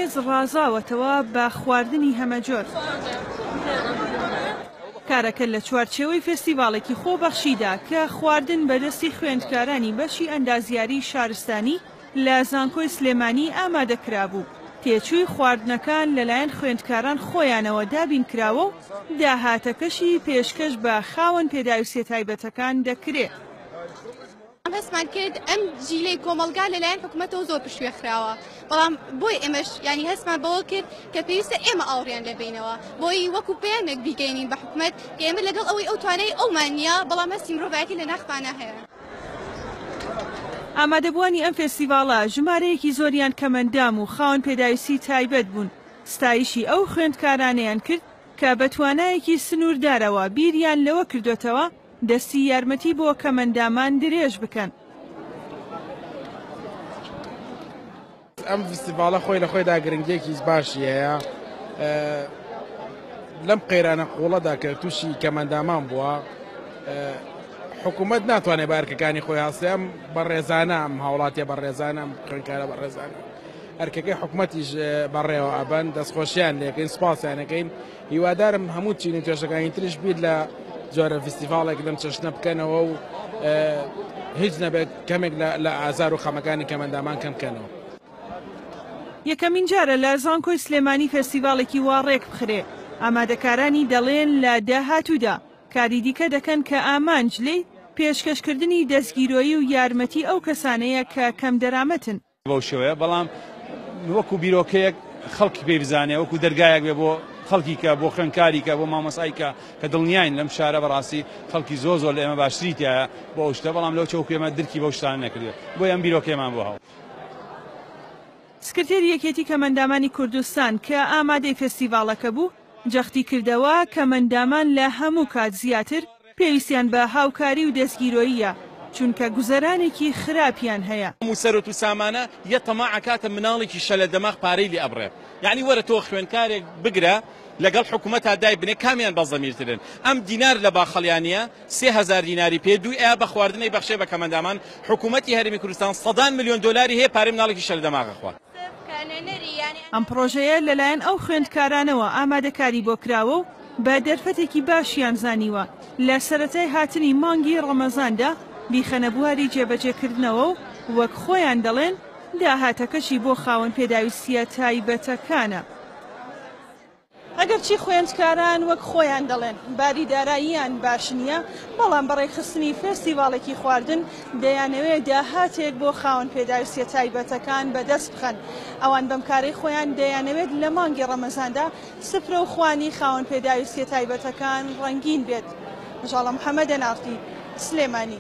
کەس ڕازاوەتەوە بە خواردنی هەمەجۆر. کارەکە لە چوارچێوەی فێستیڤاڵێکی خۆبەخشیدا کە خواردن بەدەستی خوێندکارانی بەشی ئەندازیاری شارستانی لە زانکۆی سلێمانی ئامادەکرا بوو. تێچووی خواردنەکان لەلایەن خوێندکاران خۆیانەوە دابین کراوە و داهاتەکەشی پێشکەش بە خاوەن پێداویستیە تایبەتەکان دەکرێت. هەستمان کرد ئەم جیلەی کۆمەلگا لەلایەن حکوومەتەوە زۆر پشتگوێخراوە، بەڵام بۆی ئێمەش ینی هەستمان بەوە کرد کە پێویستە ئێمە ئاوڕێن لەبینەوە بۆی وەکو پێیانێک بیگەینین بە حکوومەت کە ئێمە لەگەڵ ئەوەی ئەو توانای ئەومان نییە، بەڵام هەستی مرۆڤایەتی لە ناخمانە هەیە. ئامادەبوانی ئەم فێستیڤاڵە ژمارەیەکی زۆریان کەمەندام و خاوەن پێداویستی تایبەت بوون. ستایشی ئەو خوێندکارانەیان کرد کە بە توانایەکی سنووردارەوە بیریان لەوە کردوێتەوە دەستی یارمەتی بۆ کەمەندامان درێژ بکەن. ئەم فستیڤاڵە خۆی لە خۆیدا گرنگێکی باشی هەیە لەم قەیرانە قوڵەدا کە تووشی کەمەندامان بووە. حکوومەت ناتوانێت بارکەکانی خۆی هەڵسێم بەڕێزانە ئەم هاوڵاتیە بەڕێزانە ئەم خوێندکارە بەڕێزانە هەرکەکەی حکوومەتیش بەڕێوە ئەبەن دەستخۆشیان لێکەین سوپاسیانەکەین. هیوادارم هەموو چینی توێژەکانی تریش بیت لە جۆرە فستیڤاڵێک لەم چەشنە بکەنەوە و هیچ نەبێت کەمێک لە ئازار و خەمەکانی کەمەندامان کەم بکەنەوە. یەکەمین جارە لە زانکۆی سلێمانی فێستیڤاڵێکی وا ڕێک بخرێ. ئامادەکارانی دەڵێن لە داهاتوودا کاری دیکە دەکەن کە ئامانج لێی پێشکەشکردنی دەستگیرۆیی و یارمەتی ئەو کەسانەیە کە کەم دەرامەتن. بەو شێوەیە بەڵام وەکو بیرۆکەیەک خەڵکی پێ بزانێ وەکو دەرگایەک بێ بۆ خەڵکی کە بۆ خوێندکاریکە بۆ مامۆساییکە کە دڵنیاین لەم شارە بەڕاستی خەڵکی زۆر لە ئێمە باشتریتیایە بۆ ئەو شتە، بەڵام لەو چەوکێ ئێمە درکی بەو شتانە نەکردوێت بۆی ئەم بیرۆکەیەمان بۆ هەڵ. سکرتێری یەکێتی کەمەندامانی کوردستان کە ئامادەی فێستیڤاڵەکە بوو جەختی کردەوە کەمەندامان لە هەموو کات زیاتر پێویستیان بە هاوکاری و دەستگیرۆییە چونکە گوزەرانێکی خراپیان هەیە. سەرۆت و سامانە یە تەماع کاتە مناڵێکی شەلە دەماغ پارەی لێ ئەبڕێ، یعنی وەرە تۆ خوێندکارێک بگرە لەگەڵ حکوومەتتا دای بنێ کامیان بەزەمیرترن. ئەم دینار لە باخەڵیانە 3000 دیناری پێ دوو ئەیە بە خواردنەی بەخشێ بە کەمەندامان حکوومەتی هەرێمی کوردستان 100 میلیۆن دلاری هەیە پارەی مناڵێکی شەلە دەماغە خوارد. ئەم پرۆژەیە لەلایەن ئەو خوێندکارانەوە ئامادەکاری بۆ کراوە و بە دەرفەتێکی باشیان زانیوە لە سەرەتای هاتنی مانگی ڕەمەزاندا بیخەنە بواری جێبەجێکردنەوە و وەک خۆیان دەڵێن داهاتەکەشی بۆ خاوەن پێداویستیە تایبەتەکانە. ئەگەر چی خوێندکاران وەک خۆیان دەڵێن باری داراییان باش نییە، بەڵام بەڕێکخستنی فێستیڤاڵێکی خواردن دەیانەوێت داهاتێک بۆ خاوەن پێداویستیە تایبەتەکان بەدەست بخەن. ئەوان بەم کارەی خۆیان دەیانەوێت لە مانگی ڕەمەزاندا سفرە و خوانی خاوەن پێداویستیە تایبەتەکان ڕەنگین بێت. مژاڵە محەممەد نارتی، سلێمانی.